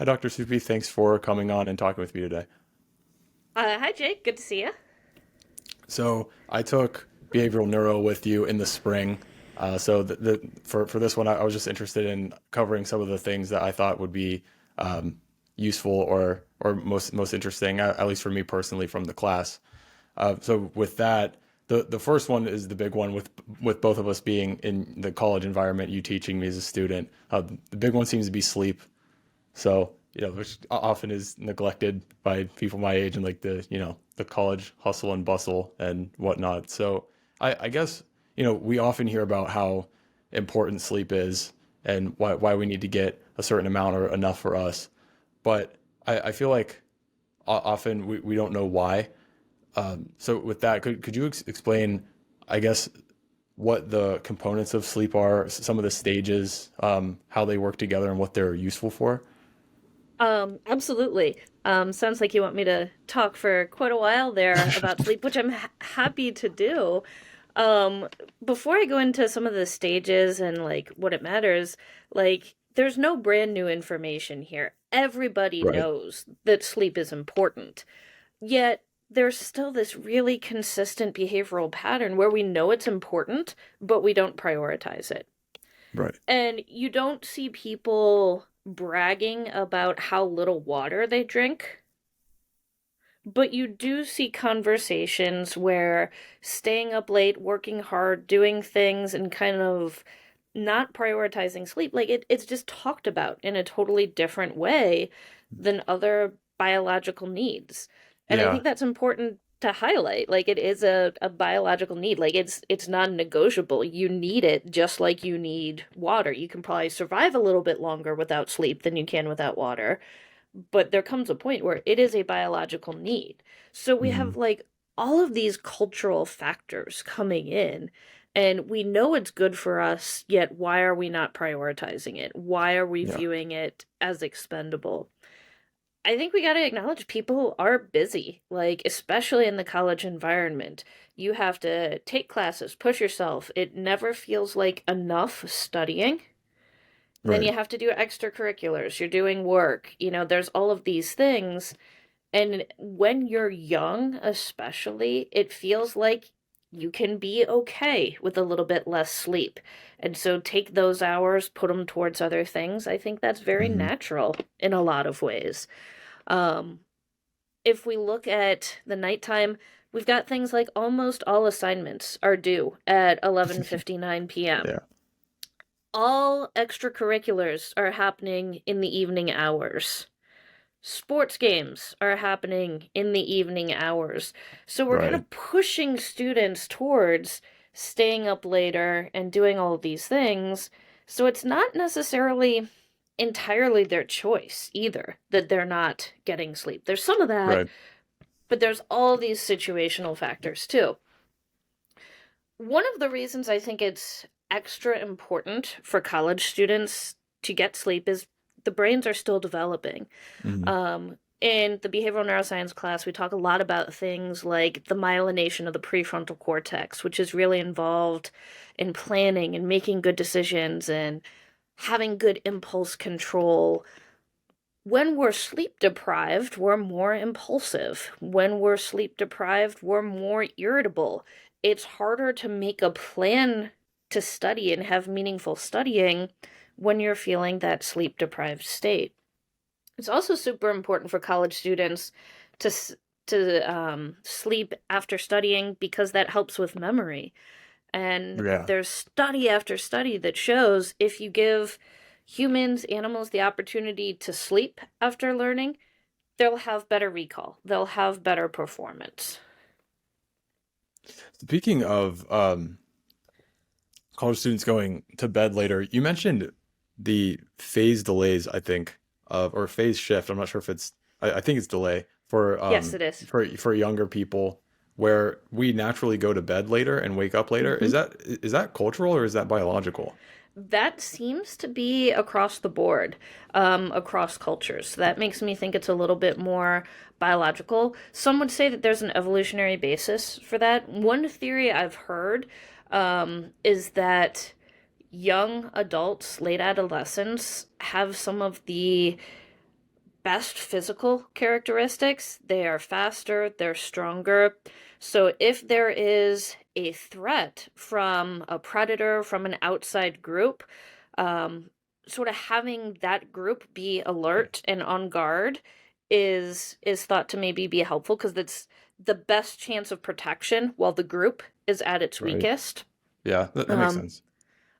Hi, Dr. Supe. Thanks for coming on and talking with me today. Hi Jake, good to see you. So I took behavioral neuro with you in the spring. For this one, I was just interested in covering some of the things that I thought would be useful or most interesting, at least for me personally, from the class. So with that, the first one is the big one with both of us being in the college environment, you teaching me as a student. The big one seems to be sleep. So, which often is neglected by people my age and like the college hustle and bustle and whatnot. So I guess, we often hear about how important sleep is and why we need to get a certain amount or enough for us. But I feel like often we don't know why. So with that, could you explain, I guess, what the components of sleep are, some of the stages, how they work together and what they're useful for? Absolutely. Sounds like you want me to talk for quite a while there about sleep, which I'm happy to do. Um, Before I go into some of the stages and like what it matters, like there's no brand new information here. Everybody Right. knows that sleep is important. Yet there's still this really consistent behavioral pattern where we know it's important, but we don't prioritize it. Right. And you don't see people bragging about how little water they drink, but you do see conversations where staying up late, working hard, doing things, and kind of not prioritizing sleep, like it's just talked about in a totally different way than other biological needs. And I Yeah. think that's important to highlight. Like it is a biological need. Like it's non-negotiable. You need it just like you need water. You can probably survive a little bit longer without sleep than you can without water, but there comes a point where it is a biological need. So we Hmm. have like all of these cultural factors coming in, and we know it's good for us, yet why are we not prioritizing it? Why are we Yeah. viewing it as expendable? I think we got to acknowledge people are busy, like, especially in the college environment. You have to take classes, push yourself. It never feels like enough studying. Then Right. you have to do extracurriculars. You're doing work. There's all of these things. And when you're young, especially, it feels like you can be okay with a little bit less sleep. And so take those hours, put them towards other things. I think that's very Hmm. natural in a lot of ways. Um, if we look at the nighttime, we've got things like almost all assignments are due at 11:59 p.m. Yeah. All extracurriculars are happening in the evening hours. Sports games are happening in the evening hours. So we're kind Right. of pushing students towards staying up later and doing all of these things. So it's not necessarily entirely their choice either that they're not getting sleep. There's some of that, Right. but there's all these situational factors too. One of the reasons I think it's extra important for college students to get sleep is the brains are still developing. Hmm. In the behavioral neuroscience class, we talk a lot about things like the myelination of the prefrontal cortex, which is really involved in planning and making good decisions and having good impulse control. When we're sleep deprived, we're more impulsive. When we're sleep deprived, we're more irritable. It's harder to make a plan to study and have meaningful studying when you're feeling that sleep deprived state. It's also super important for college students to sleep after studying because that helps with memory. And Yeah. there's study after study that shows if you give humans, animals the opportunity to sleep after learning, they'll have better recall. They'll have better performance. Speaking of college students going to bed later, you mentioned the phase delays, I think, or phase shift. I'm not sure if I think it's delay Yes, it is. for younger people, where we naturally go to bed later and wake up later. Mm-hmm. Is that cultural or is that biological? That seems to be across the board, across cultures. So that makes me think it's a little bit more biological. Some would say that there's an evolutionary basis for that. One theory I've heard is that young adults, late adolescents, have some of the best physical characteristics. They are faster, they're stronger. So if there is a threat from a predator, from an outside group, um, sort of having that group be alert and on guard is thought to maybe be helpful because it's the best chance of protection while the group is at its Right. weakest. Yeah, that makes Um, sense.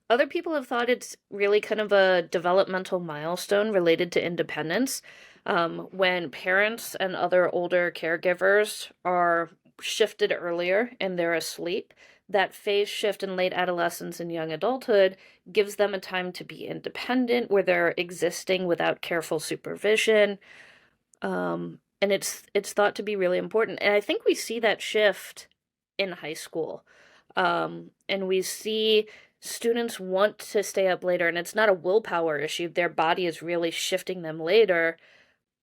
Other people have thought it's really kind of a developmental milestone related to independence. When parents and other older caregivers are shifted earlier and they're asleep, that phase shift in late adolescence and young adulthood gives them a time to be independent where they're existing without careful supervision. And it's thought to be really important. And I think we see that shift in high school. And we see students want to stay up later, and it's not a willpower issue. Their body is really shifting them later.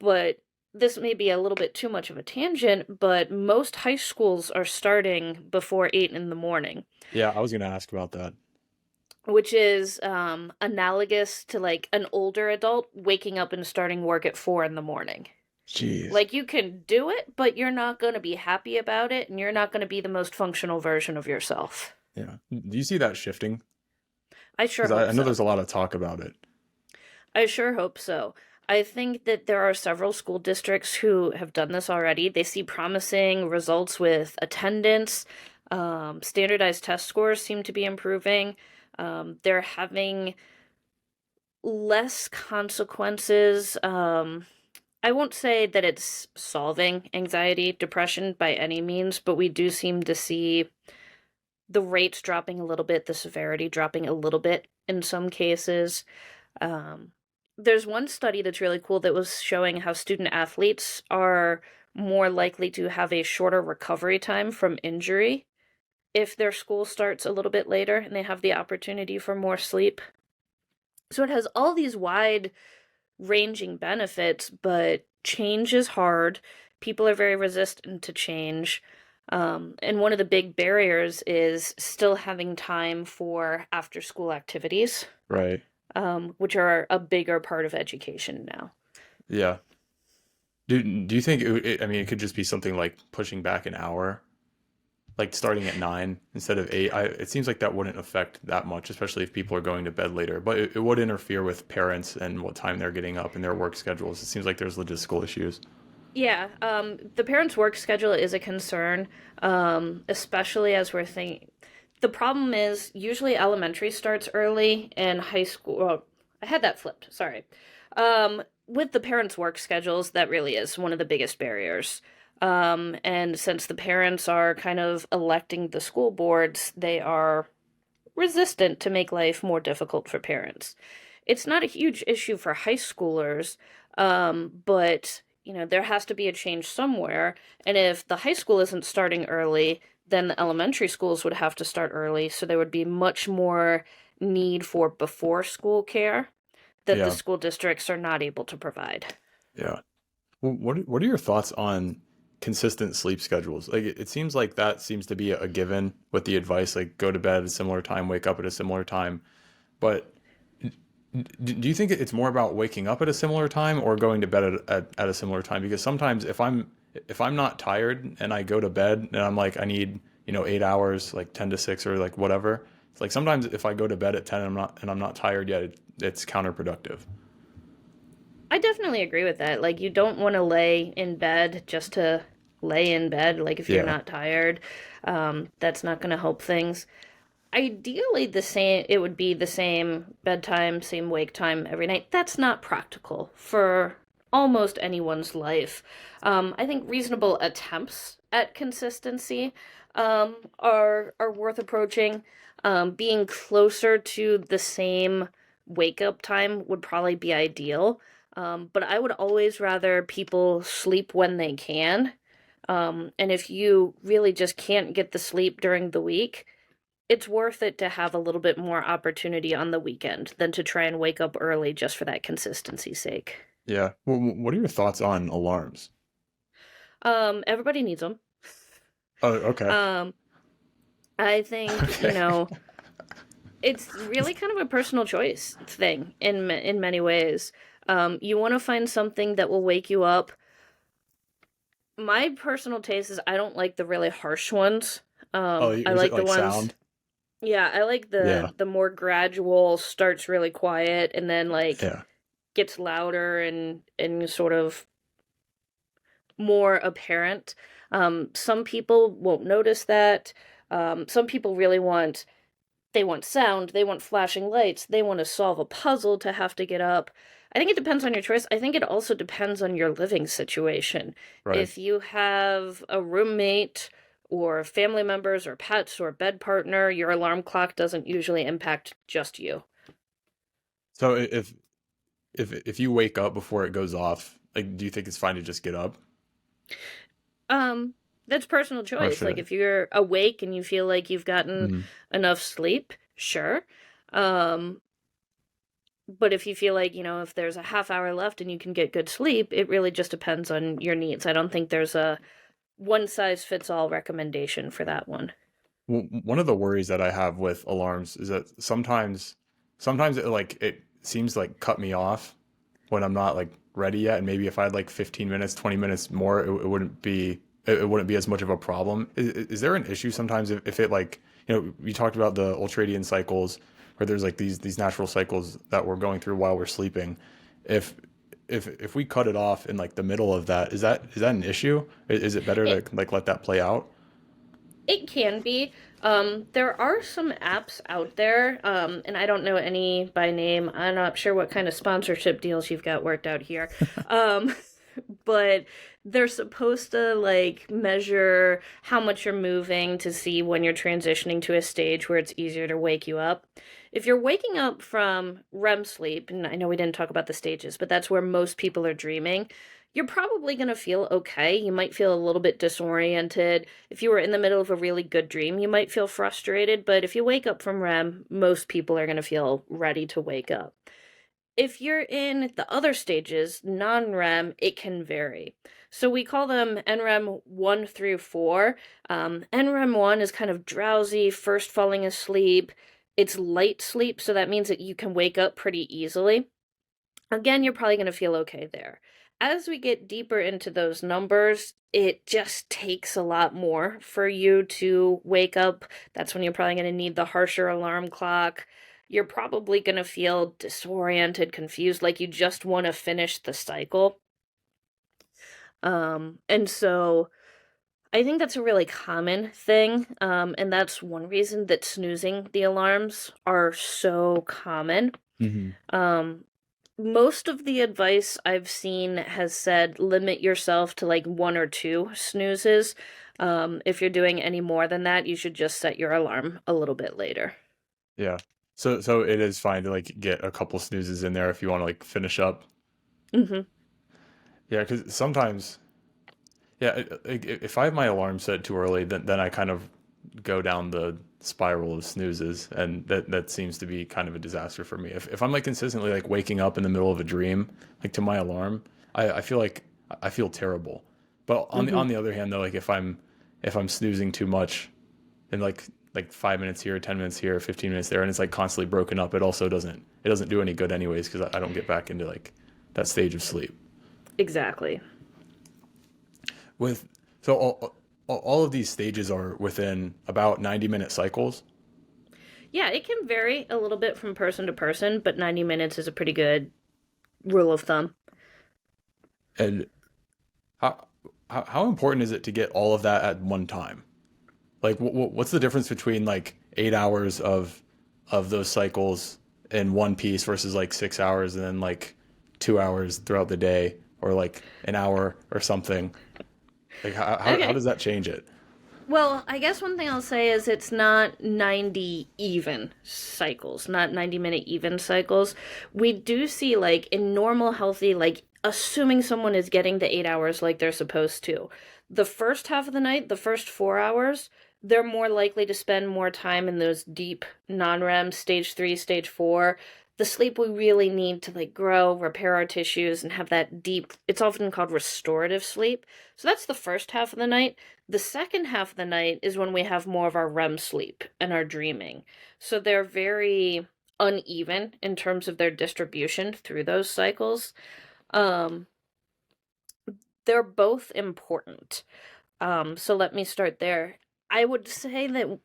But this may be a little bit too much of a tangent, but most high schools are starting before 8 in the morning, Yeah, I was gonna ask about that. which is analogous to like an older adult waking up and starting work at 4 in the morning. Jeez. Like you can do it, but you're not going to be happy about it, and you're not going to be the most functional version of yourself. Yeah. Do you see that shifting? I sure Because hope I know so. there's a lot of talk about it. I sure hope so. I think that there are several school districts who have done this already. They see promising results with attendance. Standardized test scores seem to be improving. They're having less consequences. I won't say that it's solving anxiety, depression by any means, but we do seem to see the rates dropping a little bit, the severity dropping a little bit in some cases. Um, there's one study that's really cool that was showing how student athletes are more likely to have a shorter recovery time from injury if their school starts a little bit later and they have the opportunity for more sleep. So it has all these wide ranging benefits, but change is hard. People are very resistant to change. And one of the big barriers is still having time for after school activities, Right. which are a bigger part of education now. Yeah. Do you think I mean, it could just be something like pushing back an hour, like starting at 9 instead of 8? It seems like that wouldn't affect that much, especially if people are going to bed later. But it would interfere with parents and what time they're getting up and their work schedules. It seems like there's logistical issues. Yeah, the parents' work schedule is a concern, especially as we're thinking. The problem is usually elementary starts early and high school. Well, I had that flipped. Sorry. With the parents' work schedules, that really is one of the biggest barriers. And since the parents are kind of electing the school boards, they are resistant to make life more difficult for parents. It's not a huge issue for high schoolers, but there has to be a change somewhere. And if the high school isn't starting early, then the elementary schools would have to start early, so there would be much more need for before school care that the Yeah. school districts are not able to provide. Yeah. Well, what are your thoughts on consistent sleep schedules? Like it seems like that seems to be a given with the advice, like go to bed at a similar time, wake up at a similar time. But do you think it's more about waking up at a similar time or going to bed at a similar time? Because sometimes if I'm not tired and I go to bed and I'm like I need 8 hours, like 10 to 6 or like whatever. It's like sometimes if I go to bed at 10 and I'm not tired yet, it's counterproductive. I definitely agree with that. Like, you don't want to lay in bed just to lay in bed. Like, if you're Yeah. not tired, that's not going to help things. Ideally, it would be the same bedtime, same wake time every night. That's not practical for almost anyone's life. I think reasonable attempts at consistency are worth approaching. Being closer to the same wake up time would probably be ideal. But I would always rather people sleep when they can. And if you really just can't get the sleep during the week, it's worth it to have a little bit more opportunity on the weekend than to try and wake up early just for that consistency's sake. Yeah. Well, what are your thoughts on alarms? Everybody needs them. Oh, okay. Um, I think, Okay. it's really kind of a personal choice thing in many ways. You want to find something that will wake you up. My personal taste is I don't like the really harsh ones. Oh, I is it like the like ones, sound? yeah, I like Yeah, the more gradual, starts really quiet and then like yeah, gets louder and sort of more apparent. Some people won't notice that. Some people really want they want sound, they want flashing lights, they want to solve a puzzle to have to get up. I think it depends on your choice. I think it also depends on your living situation. right. If you have a roommate or family members or pets or bed partner, your alarm clock doesn't usually impact just you. So if you wake up before it goes off, like, do you think it's fine to just get up, Um, that's personal or choice. should Like it? if you're awake and you feel like you've gotten Mm. enough sleep, sure. Um, But if you feel like, if there's a half hour left and you can get good sleep, it really just depends on your needs. I don't think there's a one size fits all recommendation for that one. One of the worries that I have with alarms is that sometimes it seems to like cut me off when I'm not like ready yet, and maybe if I had like 15 minutes, 20 minutes more, it wouldn't be as much of a problem. Is there an issue sometimes if it like, we talked about the ultradian cycles where there's like these natural cycles that we're going through while we're sleeping. If if we cut it off in like the middle of that, is that an issue? Is it better It to like let that play out? it can be. There are some apps out there, and I don't know any by name. I'm not sure what kind of sponsorship deals you've got worked out here. Um, but they're supposed to like measure how much you're moving to see when you're transitioning to a stage where it's easier to wake you up. If you're waking up from REM sleep, and I know we didn't talk about the stages, but that's where most people are dreaming, you're probably going to feel okay. You might feel a little bit disoriented. If you were in the middle of a really good dream, you might feel frustrated, but if you wake up from REM, most people are going to feel ready to wake up. If you're in the other stages, non REM, it can vary. So we call them NREM 1 through 4. NREM 1 is kind of drowsy, first falling asleep. It's light sleep, so that means that you can wake up pretty easily. Again, you're probably going to feel okay there. As we get deeper into those numbers, it just takes a lot more for you to wake up. That's when you're probably going to need the harsher alarm clock. You're probably going to feel disoriented, confused, like you just want to finish the cycle. And so I think that's a really common thing. And that's one reason that snoozing the alarms are so common. Hmm. Um, Most of the advice I've seen has said limit yourself to like one or two snoozes. If you're doing any more than that, you should just set your alarm a little bit later. Yeah. So it is fine to like get a couple snoozes in there if you want to like finish up. Hmm. Yeah, because sometimes, yeah, if I have my alarm set too early, then I kind of go down the spiral of snoozes, and that seems to be kind of a disaster for me. If I'm like consistently like waking up in the middle of a dream, like to my alarm, I feel like I feel terrible. But Hmm. on the other hand, though, like if I'm snoozing too much, and like 5 minutes here, 10 minutes here, 15 minutes there, and it's like constantly broken up, it doesn't do any good anyways because I don't get back into like that stage of sleep. Exactly. With so all of these stages are within about 90-minute cycles. Yeah, it can vary a little bit from person to person, but 90 minutes is a pretty good rule of thumb. And how how important is it to get all of that at one time? Like what's the difference between like 8 hours of those cycles in one piece versus like 6 hours and then like 2 hours throughout the day, or like an hour or something? Like how Okay. does that change it? Well, I guess one thing I'll say is it's not 90 even cycles, not 90-minute even cycles. We do see, like, in normal, healthy, like, assuming someone is getting the 8 hours like they're supposed to, the first half of the night, the first 4 hours, they're more likely to spend more time in those deep non REM, stage three, stage four. The sleep we really need to like grow, repair our tissues, and have that deep, it's often called restorative sleep. So that's the first half of the night. The second half of the night is when we have more of our REM sleep and our dreaming. So they're very uneven in terms of their distribution through those cycles. Um, they're both important. So let me start there. I would say that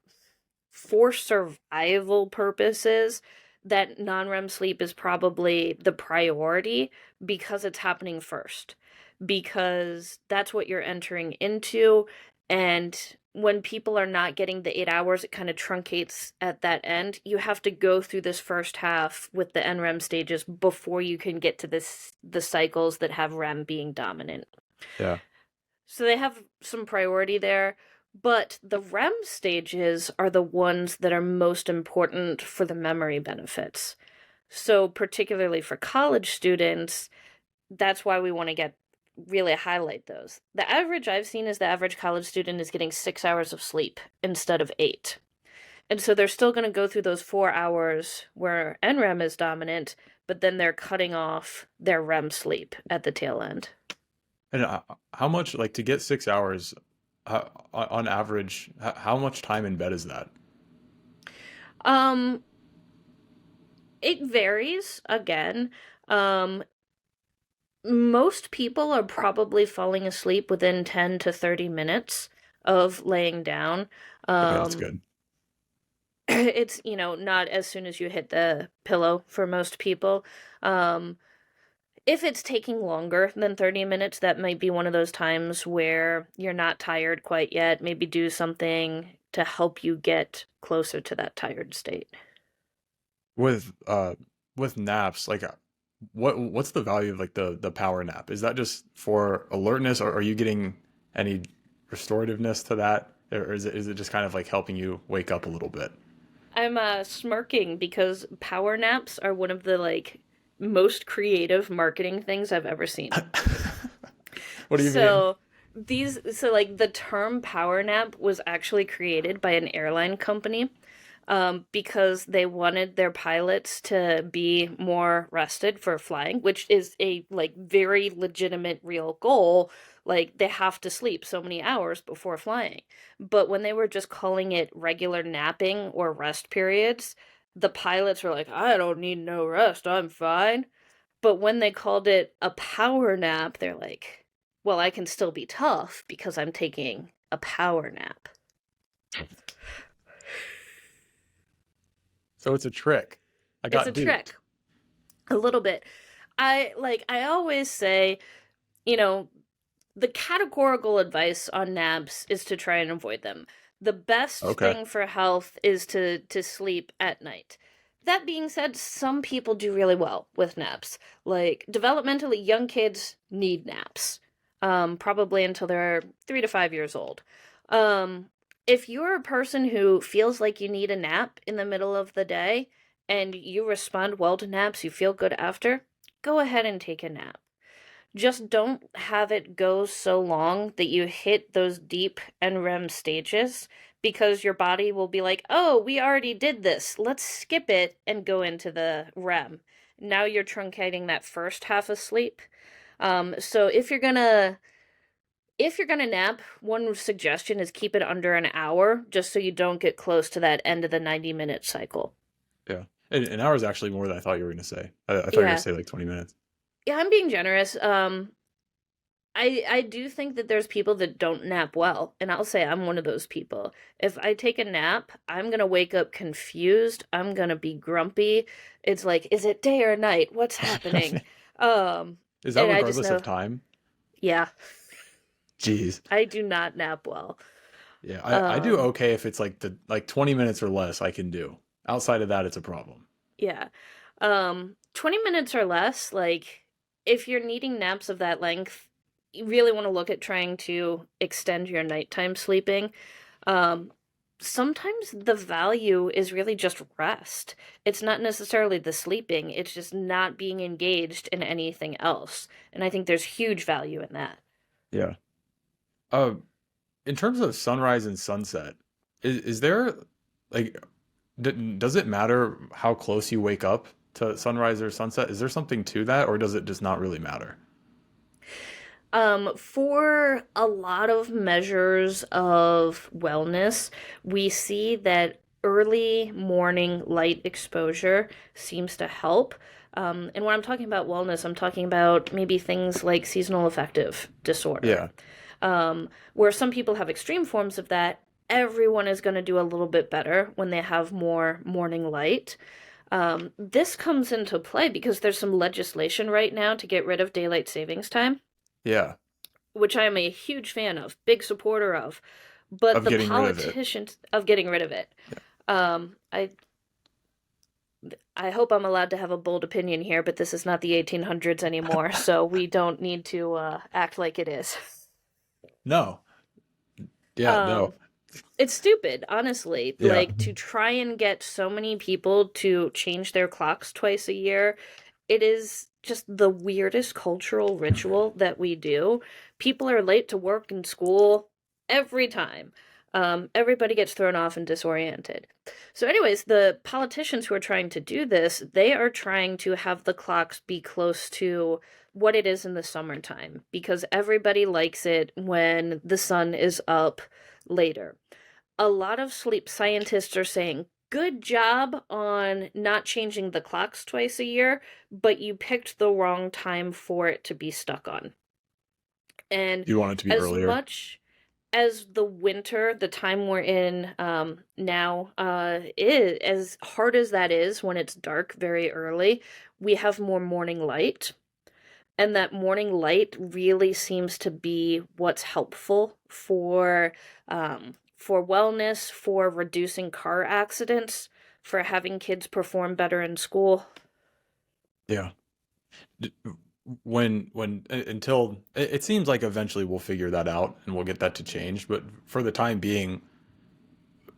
for survival purposes, that non-REM sleep is probably the priority because it's happening first. Because that's what you're entering into. And when people are not getting the 8 hours, it kind of truncates at that end. You have to go through this first half with the NREM stages before you can get to the cycles that have REM being dominant. Yeah. So they have some priority there, but the REM stages are the ones that are most important for the memory benefits. So, particularly for college students, that's why we want to get really highlight those. The average I've seen is the average college student is getting 6 hours of sleep instead of 8. And so they're still going to go through those 4 hours where NREM is dominant, but then they're cutting off their REM sleep at the tail end. And how much, like, to get 6 hours, on average, how much time in bed is that? Um, it varies again. Um, Most people are probably falling asleep within 10 to 30 minutes of laying down. Okay, that's Um, good. it's, not as soon as you hit the pillow for most people. Um, if it's taking longer than 30 minutes, that might be one of those times where you're not tired quite yet. Maybe do something to help you get closer to that tired state. With with naps, like what's the value of like the power nap? Is that just for alertness, or are you getting any restorativeness to that? Or is it just kind of like helping you wake up a little bit? I'm smirking because power naps are one of the most creative marketing things I've ever seen. What do you mean? So the term power nap was actually created by an airline company because they wanted their pilots to be more rested for flying, which is a very legitimate real goal. Like they have to sleep so many hours before flying. But when they were just calling it regular napping or rest periods, the pilots were like, I don't need no rest, I'm fine. But when they called it a power nap, they're like, well, I can still be tough because I'm taking a power nap. So it's a trick. I It's a got duped. trick, a little bit. I always say, you know, the categorical advice on naps is to try and avoid them. The best Okay. thing for health is to sleep at night. That being said, some people do really well with naps. Like developmentally young kids need naps. Probably until they're 3 to 5 years old. Um, if you're a person who feels like you need a nap in the middle of the day and you respond well to naps, you feel good after, go ahead and take a nap. Just don't have it go so long that you hit those deep NREM stages because your body will be like, oh, we already did this. Let's skip it and go into the REM. Now you're truncating that first half of sleep. So if you're gonna nap, one suggestion is keep it under an hour, just so you don't get close to that end of the 90-minute cycle. Yeah. An hour is actually more than I thought you were gonna say. I thought you were gonna Yeah, say like 20 minutes. yeah, I'm being generous. I do think that there's people that don't nap well, and I'll say I'm one of those people. If I take a nap, I'm gonna wake up confused. I'm gonna be grumpy. It's like, is it day or night? What's happening? Um, Is that and I just regardless of know, time? yeah, Jeez. I do not nap well. Yeah, I do Um, okay if it's like 20 minutes or less I can do. Outside of that, it's a problem. yeah. 20 minutes or less, if you're needing naps of that length, you really want to look at trying to extend your nighttime sleeping. Um, Sometimes the value is really just rest. It's not necessarily the sleeping, it's just not being engaged in anything else. And I think there's huge value in that. Yeah. Uh, in terms of sunrise and sunset, is there like does it matter how close you wake up to sunrise or sunset? Is there something to that, or does it just not really matter? For a lot of measures of wellness, we see that early morning light exposure seems to help. And when I'm talking about wellness, I'm talking about maybe things like seasonal affective disorder, Yeah. where some people have extreme forms of that. Everyone is going to do a little bit better when they have more morning light. This comes into play because there's some legislation right now to get rid of daylight savings time, Yeah. which I am a huge fan of, big supporter of. But Of the getting rid of it. politicians of getting rid of it. Yeah. Um, I I hope I'm allowed to have a bold opinion here, but this is not the 1800s anymore, so we don't need to act like it is. No. Yeah, no. Um, it's stupid, honestly. Yeah. Like, to try and get so many people to change their clocks twice a year, it is just the weirdest cultural ritual that we do. People are late to work and school every time. Everybody gets thrown off and disoriented. So, anyways, the politicians who are trying to do this, they are trying to have the clocks be close to what it is in the summertime because everybody likes it when the sun is up later. A lot of sleep scientists are saying, good job on not changing the clocks twice a year, but you picked the wrong time for it to be stuck on. And You want it to be as earlier. much as the winter, the time we're in now, is as hard as that is when it's dark very early, we have more morning light. And that morning light really seems to be what's helpful for wellness, for reducing car accidents, for having kids perform better in school. Yeah. D- until it seems like eventually we'll figure that out and we'll get that to change, but for the time being,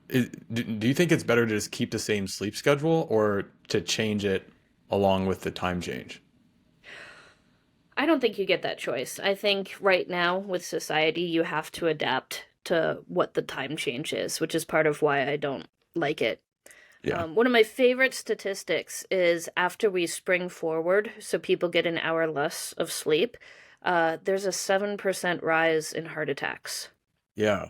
do you think it's better to just keep the same sleep schedule or to change it along with the time change? I don't think you get that choice. I think right now with society, you have to adapt to what the time change is, which is part of why I don't like it. Yeah. One of my favorite statistics is after we spring forward, so people get an hour less of sleep, there's a 7% rise in heart attacks. Yeah.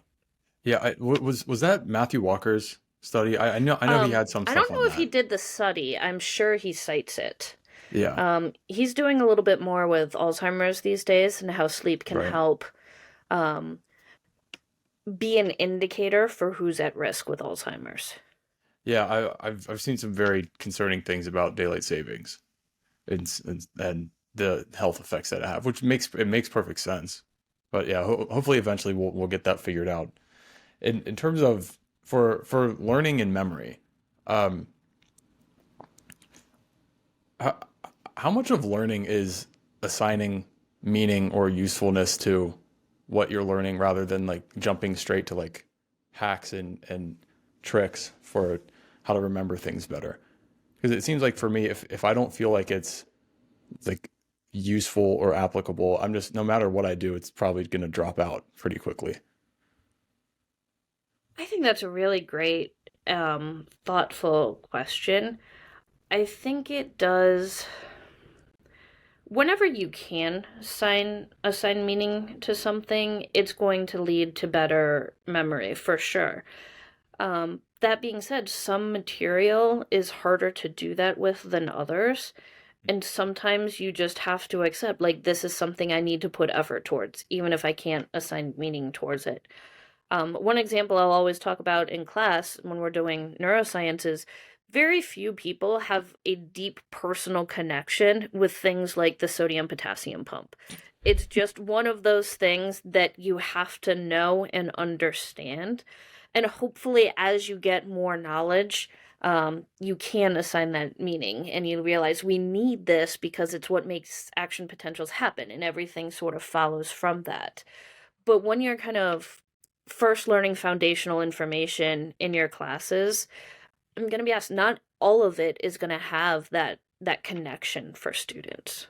Yeah, was that Matthew Walker's study? I know he had some I stuff don't on know if he that. did the study. I'm sure he cites it. Yeah, He's doing a little bit more with Alzheimer's these days and how sleep can right. help um, be an indicator for who's at risk with Alzheimer's. Yeah, I've seen some very concerning things about daylight savings and the health effects that it have, which makes perfect sense. But yeah, hopefully eventually we'll get that figured out. In terms of for learning and memory, um, how, how much of learning is assigning meaning or usefulness to what you're learning rather than like jumping straight to like hacks and tricks for how to remember things better? Because it seems like for me, if I don't feel like it's like useful or applicable, I'm just no matter what I do, it's probably going to drop out pretty quickly. I think that's a really great, thoughtful question. I think it does. Whenever you can assign meaning to something, it's going to lead to better memory for sure. That being said, some material is harder to do that with than others. And sometimes you just have to accept, like, this is something I need to put effort towards, even if I can't assign meaning towards it. One example I'll always talk about in class when we're doing neuroscience is very few people have a deep personal connection with things like the sodium potassium pump. It's just one of those things that you have to know and understand. And hopefully, as you get more knowledge, you can assign that meaning and you realize we need this because it's what makes action potentials happen, and everything sort of follows from that. But when you're kind of first learning foundational information in your classes, I'm going to be honest, not all of it is going to have that connection for students.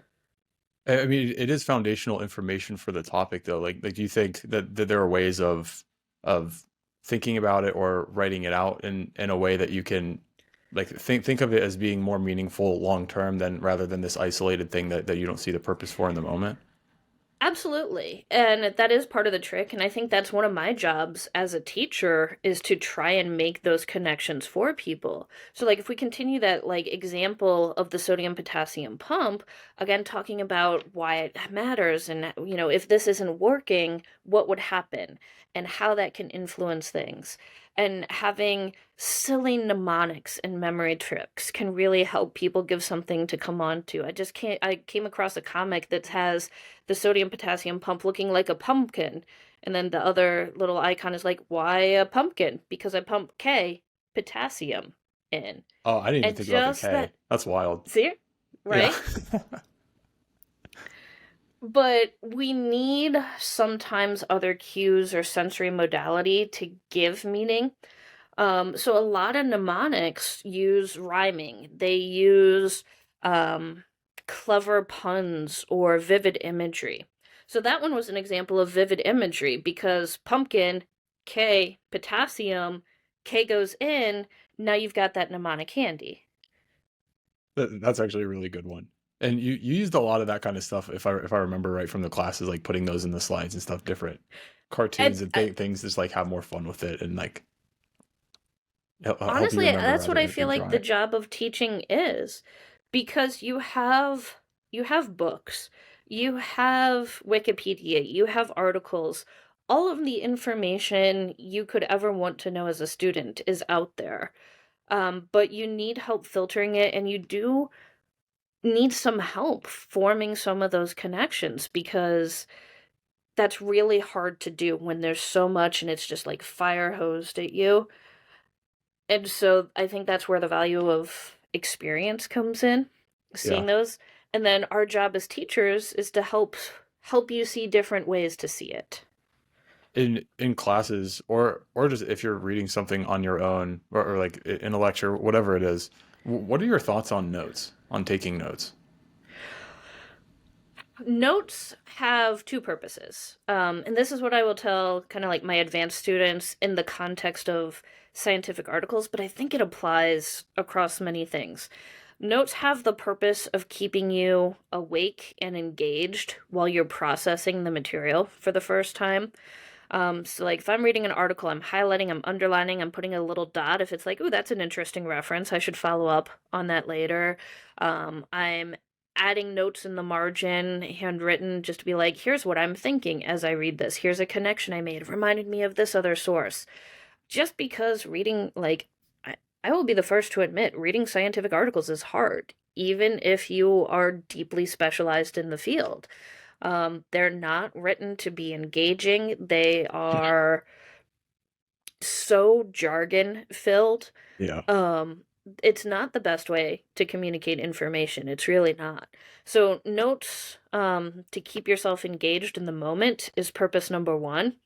I mean, it is foundational information for the topic, though. Do you think that there are ways of thinking about it or writing it out in a way that you can like think of it as being more meaningful long term than rather than this isolated thing that you don't see the purpose for in the moment? Absolutely. And that is part of the trick. And I think that's one of my jobs as a teacher is to try and make those connections for people. So like if we continue that like example of the sodium potassium pump, again talking about why it matters and if this isn't working, what would happen and how that can influence things. And having silly mnemonics and memory tricks can really help people give something to come on to. I came across a comic that has the sodium potassium pump looking like a pumpkin. And then the other little icon is like, why a pumpkin? Because I pump K potassium in. Oh, I didn't even And think about the just K. that, That's wild. see it? Yeah. Right? But we need sometimes other cues or sensory modality to give meaning. So a lot of mnemonics use rhyming. They use um, clever puns or vivid imagery. So that one was an example of vivid imagery because pumpkin, K, potassium, K goes in, now you've got that mnemonic handy. That's actually a really good one. And you used a lot of that kind of stuff, if I remember right from the classes, like putting those in the slides and stuff, different cartoons And and things, just like have more fun with it and like help you honestly, remember that's what rather I than feel like the drawing. job of teaching is because you have books, you have Wikipedia, you have articles. All of the information you could ever want to know as a student is out there. But you need help filtering it, and you do need some help forming some of those connections because that's really hard to do when there's so much and it's just like fire hosed at you. And so I think that's where the value of experience comes in, seeing Yeah. those. And then our job as teachers is to help you see different ways to see it. In classes or just if you're reading something on your own or like in a lecture, whatever it is, what are your thoughts on notes, on taking notes? Notes have two purposes. And this is what I will tell kind of like my advanced students in the context of scientific articles, but I think it applies across many things. Notes have the purpose of keeping you awake and engaged while you're processing the material for the first time. So like if I'm reading an article, I'm highlighting, I'm underlining, I'm putting a little dot. If it's like, ooh, that's an interesting reference, I should follow up on that later. I'm adding notes in the margin, handwritten, just to be like, here's what I'm thinking as I read this. Here's a connection I made. It reminded me of this other source. Just because reading, like, I will be the first to admit, reading scientific articles is hard, even if you are deeply specialized in the field. They're not written to be engaging. They are so jargon filled. Yeah. Um, it's not the best way to communicate information. It's really not. So notes, to keep yourself engaged in the moment is purpose number one.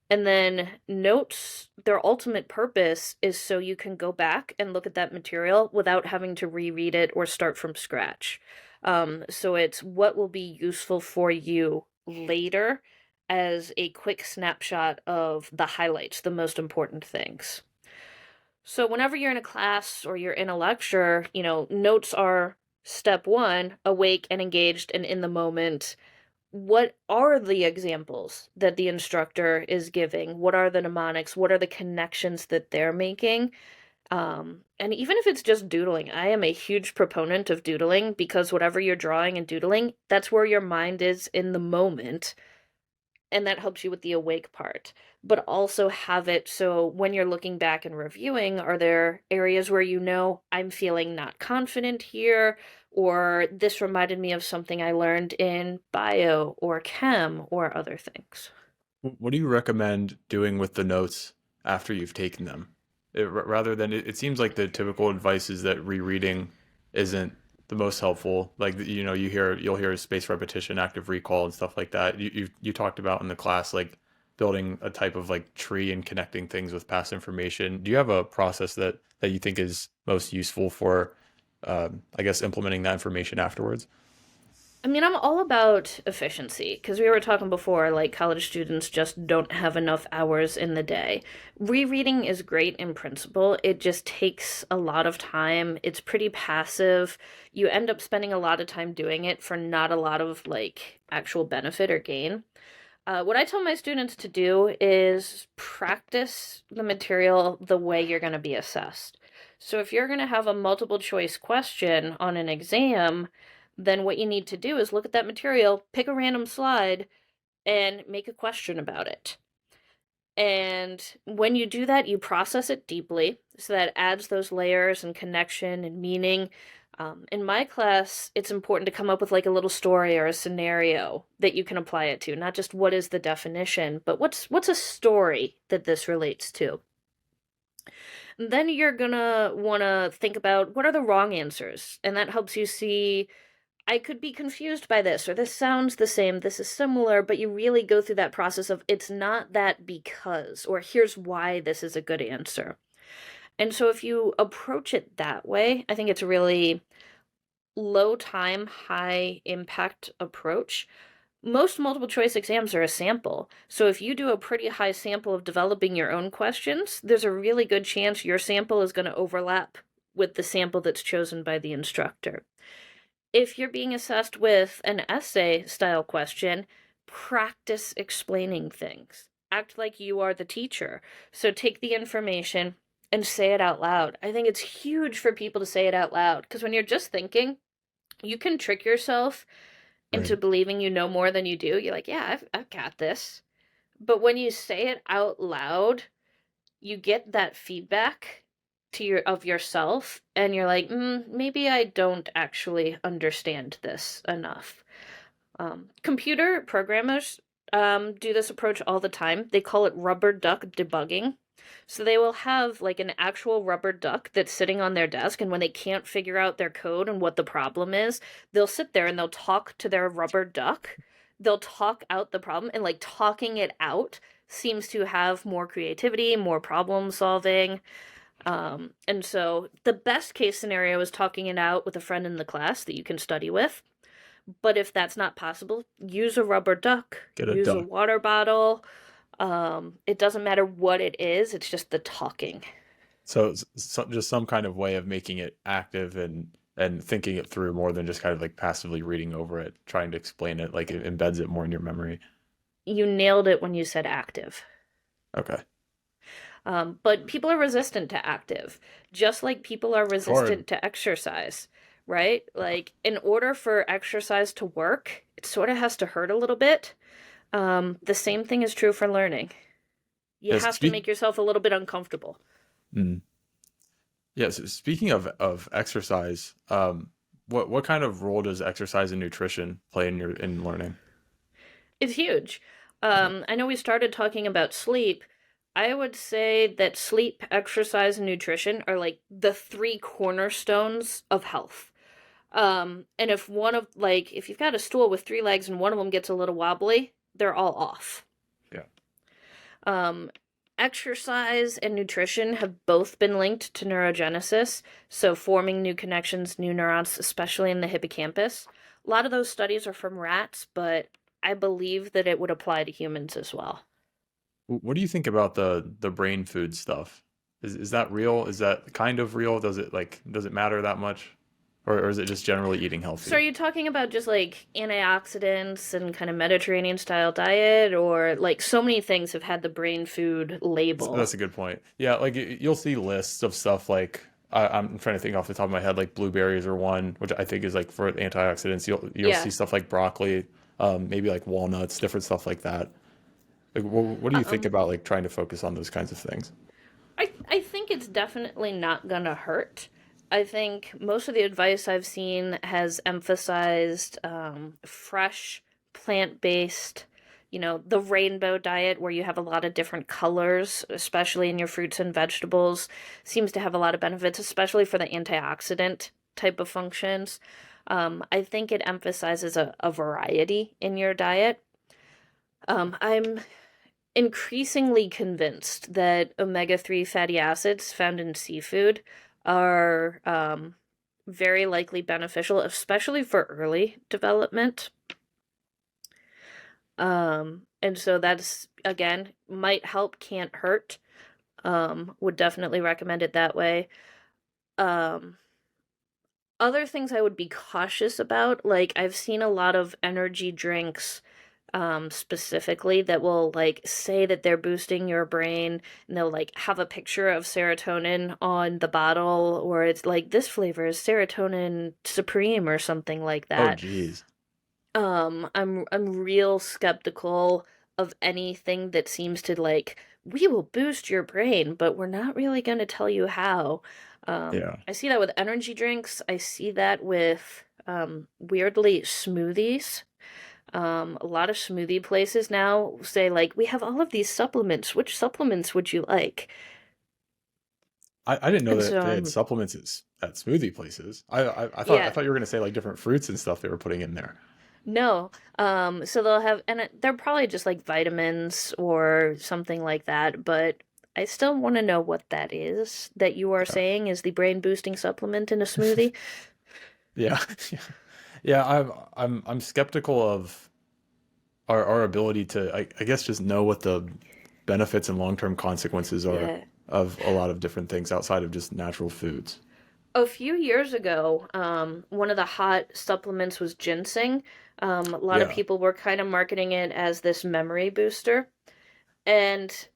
And then notes, their ultimate purpose is so you can go back and look at that material without having to reread it or start from scratch. So it's what will be useful for you later as a quick snapshot of the highlights, the most important things. So whenever you're in a class or you're in a lecture, notes are step one, awake and engaged and in the moment. What are the examples that the instructor is giving? What are the mnemonics? What are the connections that they're making? And even if it's just doodling, I am a huge proponent of doodling because whatever you're drawing and doodling, that's where your mind is in the moment, and that helps you with the awake part. But also have it so when you're looking back and reviewing, are there areas where I'm feeling not confident here, or this reminded me of something I learned in bio or chem or other things? What do you recommend doing with the notes after you've taken them? Rather than it seems like the typical advice is that rereading isn't the most helpful. Like you'll hear spaced repetition, active recall, and stuff like that. You talked about in the class like building a type of like tree and connecting things with past information. Do you have a process that you think is most useful for, I guess, implementing that information afterwards? I mean, I'm all about efficiency because we were talking before, like college students just don't have enough hours in the day. Rereading is great in principle. It just takes a lot of time. It's pretty passive. You end up spending a lot of time doing it for not a lot of like actual benefit or gain. What I tell my students to do is practice the material the way you're going to be assessed. So if you're going to have a multiple choice question on an exam, then what you need to do is look at that material, pick a random slide, and make a question about it. And when you do that, you process it deeply. So that adds those layers and connection and meaning. In my class, it's important to come up with like a little story or a scenario that you can apply it to, not just what is the definition, but what's a story that this relates to. And then you're gonna want to think about what are the wrong answers, and that helps you see I could be confused by this, or this sounds the same, this is similar, but you really go through that process of it's not that because, or here's why this is a good answer. And so if you approach it that way, I think it's a really low time, high impact approach. Most multiple choice exams are a sample. So if you do a pretty high sample of developing your own questions, there's a really good chance your sample is going to overlap with the sample that's chosen by the instructor. If you're being assessed with an essay style question, practice explaining things. Act like you are the teacher. So take the information and say it out loud. I think it's huge for people to say it out loud because when you're just thinking, you can trick yourself Right. into believing you know more than you do. You're like, yeah, I've got this. But when you say it out loud, you get that feedback to your of yourself and you're like maybe I don't actually understand this enough. Computer programmers do this approach all the time. They call it rubber duck debugging. So they will have like an actual rubber duck that's sitting on their desk, and when they can't figure out their code and what the problem is, they'll sit there and they'll talk to their rubber duck. They'll talk out the problem, and like talking it out seems to have more creativity, more problem solving. And so the best case scenario is talking it out with a friend in the class that you can study with. But if that's not possible, use a rubber duck, Get a use a duck. water bottle. It doesn't matter what it is, it's just the talking. So just some kind of way of making it active and thinking it through more than just kind of like passively reading over it, trying to explain it, like it embeds it more in your memory. You nailed it when you said active. Okay. But people are resistant to active, just like people are Sure. resistant to exercise, right? Like, in order for exercise to work, it sort of has to hurt a little bit. The same thing is true for learning. You Yes. have to make yourself a little bit uncomfortable. Mm. Yes. Speaking of exercise, what kind of role does exercise and nutrition play in your in learning? It's huge. Okay. I know we started talking about sleep. I would say that sleep, exercise, and nutrition are like the three cornerstones of health. And if one of like if you've got a stool with three legs and one of them gets a little wobbly, they're all off. Yeah. Um, Exercise and nutrition have both been linked to neurogenesis, so forming new connections, new neurons, especially in the hippocampus. A lot of those studies are from rats, but I believe that it would apply to humans as well. What do you think about the brain food stuff? Is that real? Is that kind of real? Does it matter that much? Or is it just generally eating So are healthy? you talking about just like antioxidants and kind of Mediterranean style diet, or like so many things have had the brain food label? That's a good point. Yeah, like you'll see lists of stuff like I'm trying to think off the top of my head, like blueberries are one, which I think is like for antioxidants. You'll Yeah. see stuff like broccoli, maybe like walnuts, different stuff like that. Like, what do you think Um, about like trying to focus on those kinds of things? I think it's definitely not gonna hurt. I think most of the advice I've seen has emphasized fresh, plant-based, the rainbow diet where you have a lot of different colors, especially in your fruits and vegetables, seems to have a lot of benefits, especially for the antioxidant type of functions. I think it emphasizes a variety in your diet. I'm increasingly convinced that omega-3 fatty acids found in seafood are very likely beneficial, especially for early development. And so that's, again, might help, can't hurt. Would definitely recommend it that way. Um, Other things I would be cautious about, like I've seen a lot of energy drinks specifically that will like say that they're boosting your brain, and they'll like have a picture of serotonin on the bottle, or it's like this flavor is serotonin supreme or something like Oh, that. geez. I'm real skeptical of anything that seems to like we will boost your brain, but we're not really going to tell you how. Yeah. I see that with energy drinks. I see that with weirdly smoothies. A lot of smoothie places now say like we have all of these supplements. Which supplements would you like? I didn't know And that so they had I'm supplements at smoothie places. I yeah, thought you were gonna say like different fruits and stuff they were putting in there. no. So they'll have, and they're probably just like vitamins or something like that, but I still want to know what that is that you are Yeah. saying is the brain boosting supplement in a smoothie. Yeah. Yeah, I'm skeptical of our ability to I guess just know what the benefits and long-term consequences are Yeah. of a lot of different things outside of just natural foods. A few years ago, one of the hot supplements was ginseng. A lot of Yeah. people were kind of marketing it as this memory booster. And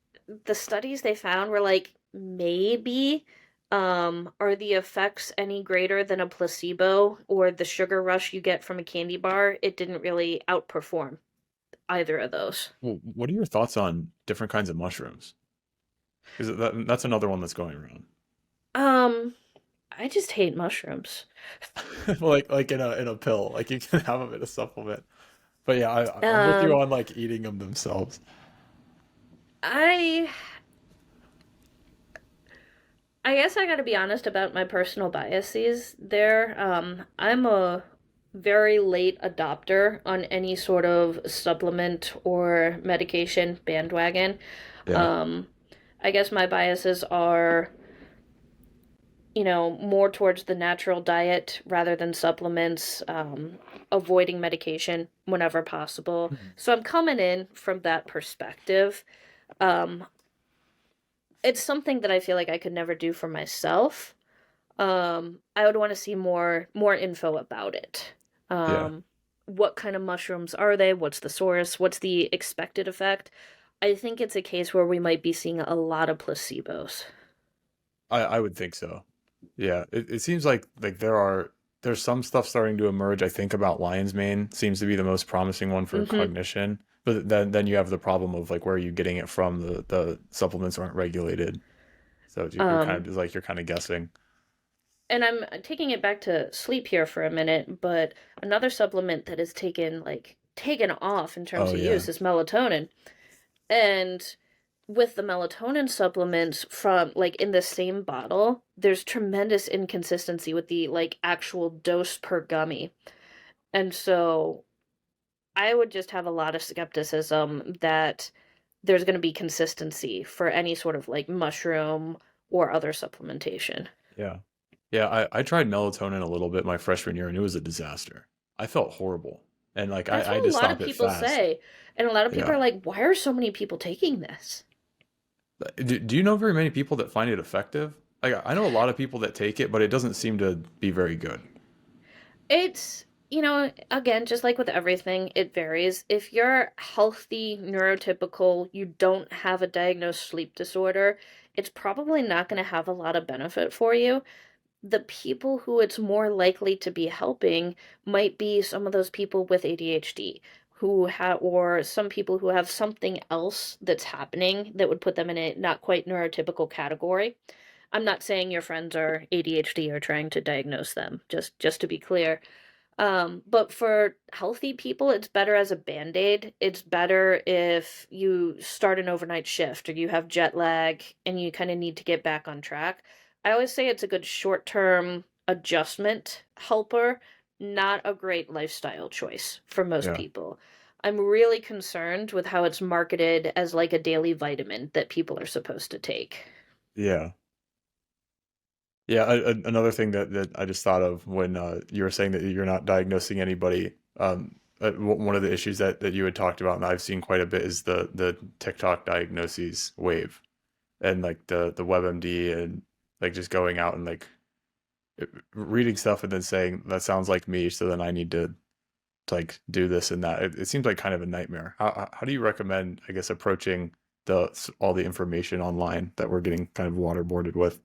the studies they found were like maybe are the effects any greater than a placebo or the sugar rush you get from a candy bar? It didn't really outperform either of those. Well, what are your thoughts on different kinds of mushrooms? Because that's another one that's going around. Um, I just hate mushrooms. Well, like in a pill, like you can have them in a supplement. But yeah, I'm with you Um, on like eating them themselves. I I guess I gotta be honest about my personal biases there. I'm a very late adopter on any sort of supplement or medication bandwagon. Yeah. Um, I guess my biases are, more towards the natural diet rather than supplements, avoiding medication whenever possible. Mhm. So I'm coming in from that perspective. Um, it's something that I feel like I could never do for myself. I would want to see more info about it. Yeah. Um, what kind of mushrooms are they? What's the source? What's the expected effect? I think it's a case where we might be seeing a lot of placebos. I would think so. Yeah. It seems like there's some stuff starting to emerge. I think about lion's mane seems to be the most promising one for Hmm. cognition. But then you have the problem of like where are you getting it from? The supplements aren't regulated. So you're kind of Um, just like you're kind of guessing. and I'm taking it back to sleep here for a minute, but another supplement that is taken off in terms Oh of yeah. use is melatonin. And with the melatonin supplements from like in the same bottle, there's tremendous inconsistency with the like actual dose per gummy. And so I would just have a lot of skepticism that there's going to be consistency for any sort of like mushroom or other supplementation. Yeah. Yeah, I tried melatonin a little bit my freshman year and it was a disaster. I felt horrible. And like That's I what had a to lot of stop it people fast. say. And a lot of people Yeah. are like, why are so many people taking this? Do you know very many people that find it effective? Like I know a lot of people that take it, but it doesn't seem to be very good. It's, again, just like with everything, it varies. If you're healthy, neurotypical, you don't have a diagnosed sleep disorder, it's probably not going to have a lot of benefit for you. The people who it's more likely to be helping might be some of those people with ADHD who have, or some people who have something else that's happening that would put them in a not quite neurotypical category. I'm not saying your friends are ADHD or trying to diagnose them, just to be clear. But for healthy people, it's better as a band-aid. It's better if you start an overnight shift or you have jet lag and you kind of need to get back on track. I always say it's a good short-term adjustment helper, not a great lifestyle choice for most Yeah. people. I'm really concerned with how it's marketed as like a daily vitamin that people are supposed to take. Yeah. Yeah, another thing that I just thought of when you were saying that you're not diagnosing anybody. One of the issues that you had talked about, and I've seen quite a bit, is the TikTok diagnoses wave, and like the WebMD, and like just going out and like reading stuff and then saying that sounds like me, so then I need to like do this and that. It seems like kind of a nightmare. How do you recommend, I guess, approaching the all the information online that we're getting kind of waterboarded with?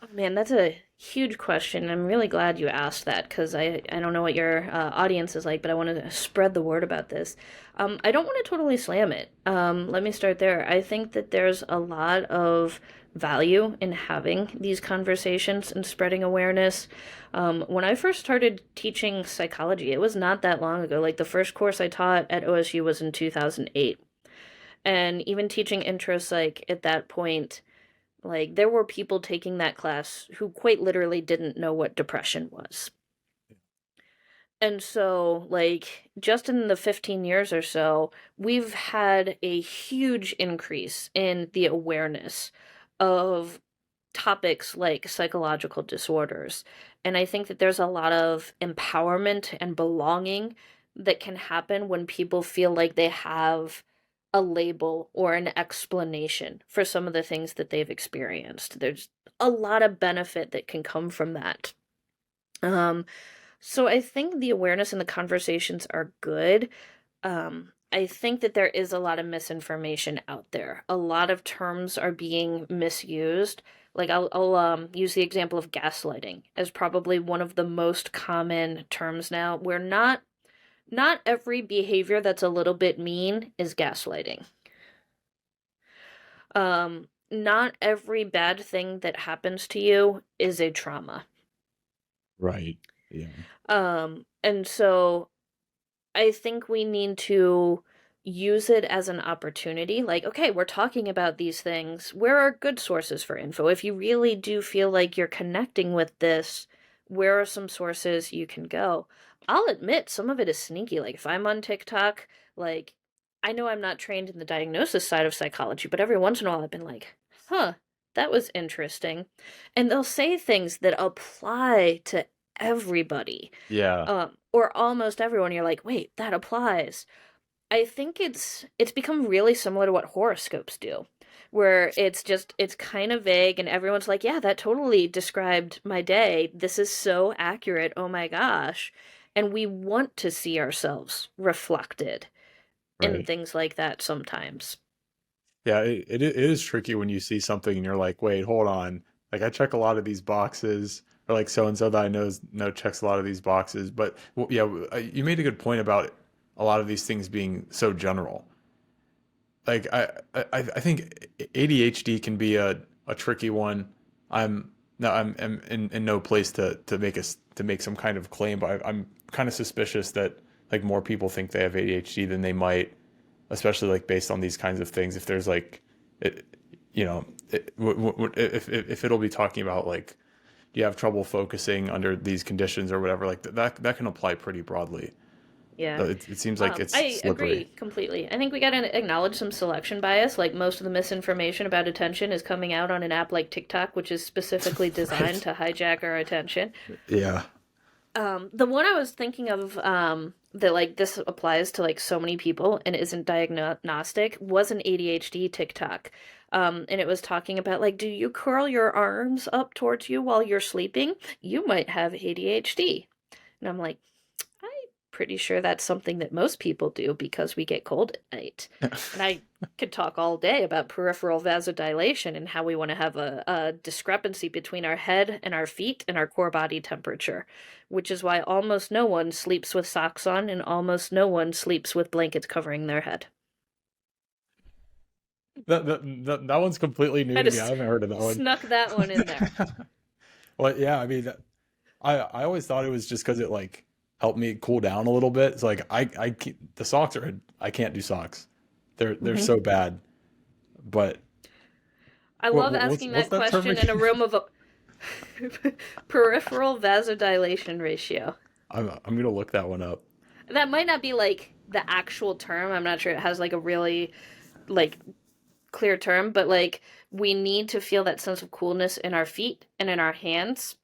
Oh, man, that's a huge question. I'm really glad you asked that because I don't know what your audience is like, but I want to spread the word about this. I don't want to totally slam it. Let me start there. I think that there's a lot of value in having these conversations and spreading awareness. When I first started teaching psychology, it was not that long ago. Like the first course I taught at OSU was in 2008. And even teaching intro psych at that point, like, there were people taking that class who quite literally didn't know what depression was. And so, like, just in the 15 years or so, we've had a huge increase in the awareness of topics like psychological disorders. And I think that there's a lot of empowerment and belonging that can happen when people feel like they have a label or an explanation for some of the things that they've experienced. There's a lot of benefit that can come from that. Um, so I think the awareness and the conversations are good. I think that there is a lot of misinformation out there. A lot of terms are being misused. Like I'll use the example of gaslighting as probably one of the most common terms now, where not every behavior that's a little bit mean is gaslighting. Not every bad thing that happens to you is a trauma. Right. Yeah. And so I think we need to use it as an opportunity. Like, okay, we're talking about these things. Where are good sources for info? If you really do feel like you're connecting with this, where are some sources you can go? I'll admit some of it is sneaky. Like, if I'm on TikTok, like, I know I'm not trained in the diagnosis side of psychology, but every once in a while I've been like, huh, that was interesting. And they'll say things that apply to everybody, Yeah. or almost everyone. You're like, wait, that applies. I think it's become really similar to what horoscopes do, where it's kind of vague and everyone's like, yeah, that totally described my day. This is so accurate. Oh my gosh. And we want to see ourselves reflected in Right. things like that sometimes. Yeah, it is tricky when you see something and you're like, wait, hold on. Like I check a lot of these boxes, or like so and so that I know checks a lot of these boxes. But well, yeah, you made a good point about a lot of these things being so general. Like I think ADHD can be a tricky one. I'm no I'm in no place to make us to make some kind of claim, but I'm kind of suspicious that like more people think they have ADHD than they might, especially like based on these kinds of things. If there's like, it, if it'll be talking about like, do you have trouble focusing under these conditions or whatever, like that can apply pretty broadly. Yeah. It seems like it's I slippery. agree completely. I think we gotta acknowledge some selection bias. Like most of the misinformation about attention is coming out on an app like TikTok, which is specifically designed Right. to hijack our attention. Yeah. The one I was thinking of, that like this applies to like so many people and isn't diagnostic was an ADHD TikTok. And it was talking about like, do you curl your arms up towards you while you're sleeping? You might have ADHD. And I'm like, I'm pretty sure that's something that most people do because we get cold at night. And I could talk all day about peripheral vasodilation and how we want to have a discrepancy between our head and our feet and our core body temperature, which is why almost no one sleeps with socks on and almost no one sleeps with blankets covering their head. That one's completely new I to me. I just haven't heard of that one. snuck that one in there. Well, yeah, I mean, I always thought it was just because it like helped me cool down a little bit. It's like the socks are I can't do socks. They're Hmm. so bad. But I love what's asking what's that that term question in a again? room of peripheral vasodilation ratio. I'm gonna look that one up. That might not be like the actual term. I'm not sure it has like a really like clear term, but like we need to feel that sense of coolness in our feet and in our hands.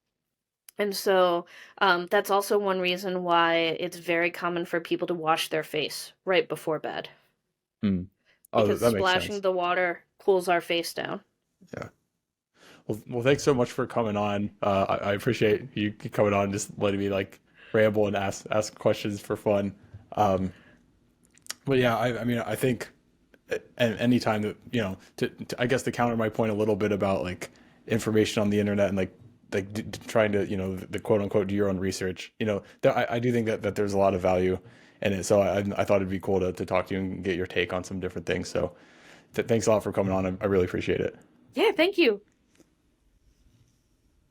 And so that's also one reason why it's very common for people to wash their face right before bed, Hmm. Oh, because that makes splashing sense. the water cools our face down. Yeah. Well, thanks so much for coming on. I appreciate you coming on, and just letting me like ramble and ask questions for fun. Um, but yeah, I mean, I think any time that I guess to counter my point a little bit about like information on the internet and trying to the quote unquote do your own research. I do think that there's a lot of value in it. So I thought it'd be cool to talk to you and get your take on some different things. So thanks a lot for coming on. I really appreciate it. Yeah, thank you.